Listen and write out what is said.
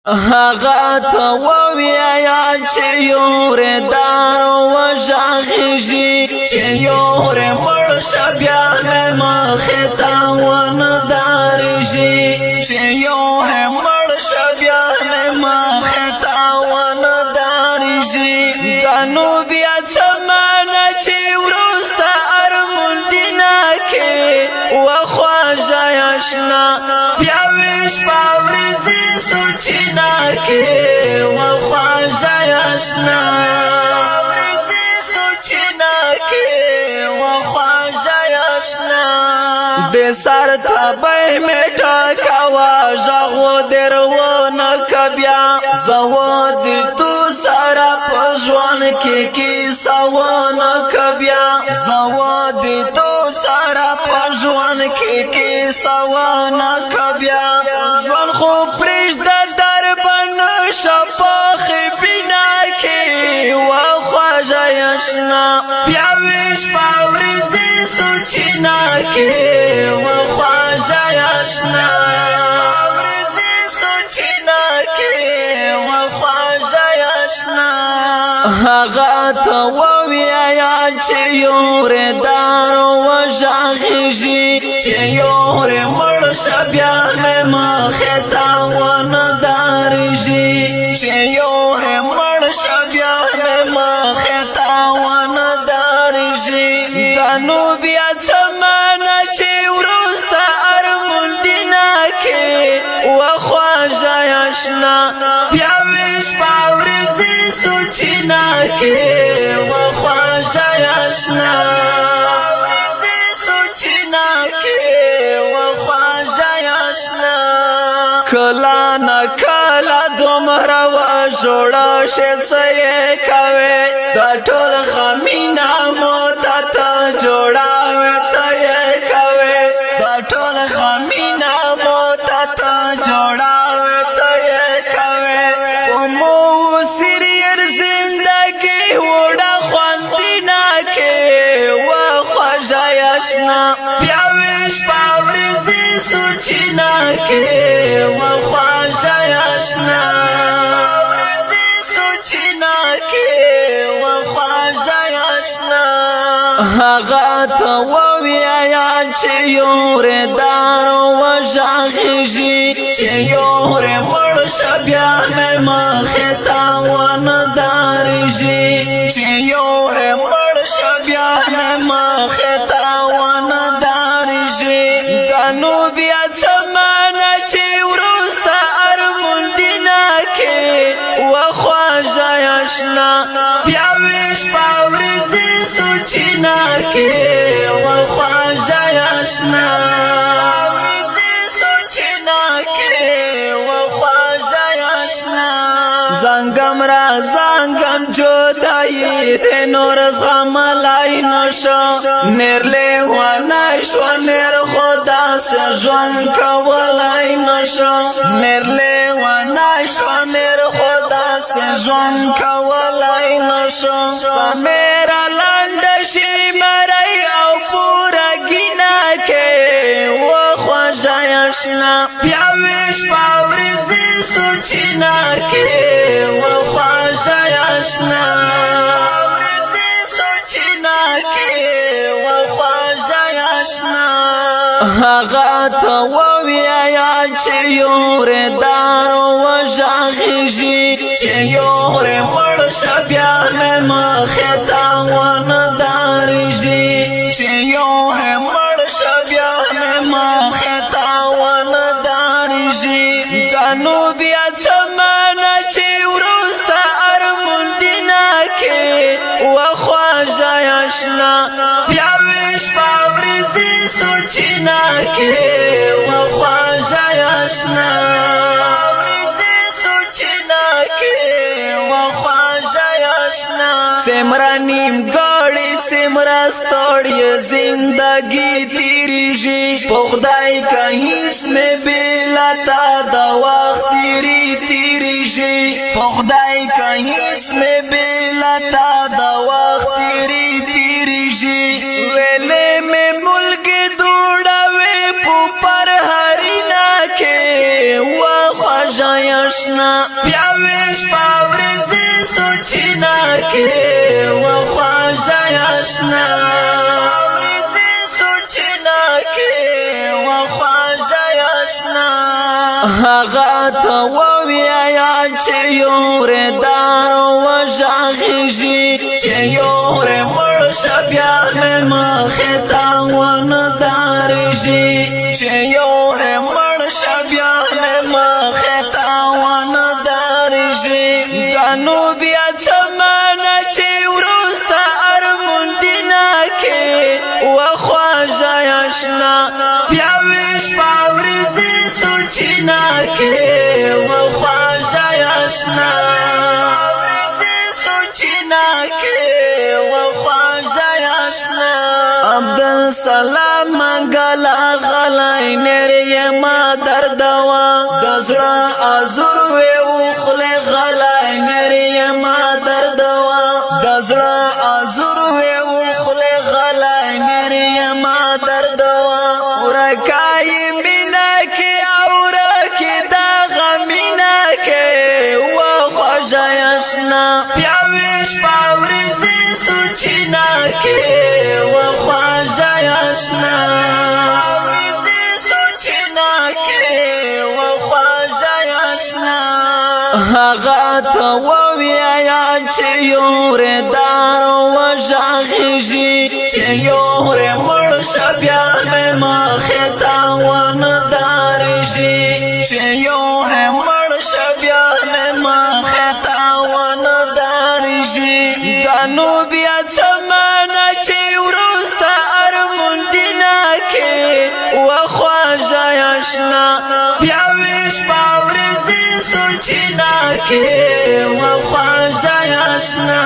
هغه ته ووایه چې یوره دار وژغېږي چې یوره مړ شه بیا مې مخې ته ونه دارېږي چې یوره مړ شه بیا مې مخې ته ونه دارېږي دا نو بیا څه معنی چې وروسته ارموندینه کې وخواږه اشنا بیا ویش په ورځې سوچینا کې وخواږه اشنا ورځې سوچینا کې وخواږه اشنا د سر تبه میټه کوا ژغو درونه کبیا زواد تو سره په ژوند کې سوانه کبیا زواد تو سره په ژوند کې سوانه کبیا ژوند خو پرېږده در بنه شفاخ بنا کې وخواږه اشنا بیا ویش په ورځې سوچینا کې وخواږه اشنا ورځې سوچینا کې وخواږه اشنا هغه ته ووایه چې یوره دار وژغېږي چې یوره مړ شه بیا مې مخې ته ونه دارېږي چې یوره مړ شه بیا مې مخې ته ونه دارېږي دا نو بیا څه معنی چې وروسته ارموندینه کې وخواږه اشنا بیا ویش په ورځې سوچینا کې وخواږه اشنا ورځې سوچینا کې وخواږه اشنا کلا نه کلا دومره وژړه شې څه یې کوې دا ټول غمونه مو ته جوړاوې ته یې کوې دا ټول غمونه مو ته جوړاوې ته یې کوې په مو سریر زندګي وړه خوندینه کې وخواږه اشنا بیا ویش په ورځې سوچینا کې وخواږه اشنا ورځې سوچینا کې وخواږه اشنا هغه ته ووایه چې یوره دار وژغېږي چې یوره مړ شه بیا مې مخې ته ونه دارېږي چې یوره مړ شه بیا مې مخې ته ونه دارېږي دا نو بیا څه معنی چې وروسته ارموندینه کې وخواږه اشنا بیا ویش په ورځې سوچینا کې وخواږه اشنا ورځې سوچینا کې وخواږه اشنا زنګم را زنګم جدایی د نور زغملای نشو نر لیوانای شو نر خدا سے ژوند کولای نشو نر لیوانای شو نر خدا سے ژوند کولای نشو میرا لنډ شي مړی او پورا ګینا کې وخواږه اشنا بیا ویش په ورځې سوچینا کې وخواږه اشنا ورځې سوچینا کې وخواږه اشنا هغه ته ووایه چې یوره دار وژغېږي چې یوره مړ شه بیا مې مخې ته ونه دارېږي چې یوره مړ شه بیا مې مخې ته ونه دارېږي دا نو بیا څه معنی چې وروسته ارموندینه کې وخواږه اشنا بیا ویش په ورځې سوچینا کې وخواږه اشنا ورځې سوچینا کې وخواږه اشنا سمرا نیم ګاړي سمرا ستړی زندګي تیریږي په خدای کا هیڅ مې بلا تا دا وخت تیریږي په خدای کا هیڅ مې بلا تا دا وخت تیریږي ویلې مې ملګری دوړاوي په پر هرینا کې آشنا بیا ویش پاورزی سوچینا کې و خواجه آشنا پاورزی سوچینا کې و خواجه آشنا هغه ته وویا چې یور دار و ژغیږي چې یور مړ شه بیا مې مخې ته ونه دارېږي چې یور مړ شه بیا مې مخې ته ونه دارېږي دا نو بیا زمانه چې وروسته ارموندینه کې و خواجه آشنا بیا ویش پاورزی سوچینا کې و خواجه آشنا پاورزی سوچینا کې و خواجه آشنا عبدالسلام منګلا غلای نری ما دردوا دزړه ازور وی وخله غلای نری ما دردوا دزړه ازور وی وخله غلای نری ما دردوا ورکای مینا کی اور کی دا غمینا کی و خواجه آشنا بیا ویش پاورزی سوچینا کی و خواجه آشنا پاورزی سوچینا کی و خواجه آشنا هغه ته وویا چې یور دار و ژغیږي چې یور مړ شه بیا مې مخې ته ونه دارېږي چې یور مړ شه بیا مې مخې ته ونه دارېږي دا نو بیا زمانه چې وروسته ارموندینه کې و خواجه آشنا بیا ویش پاورزی سوچینا کې و خواجه آشنا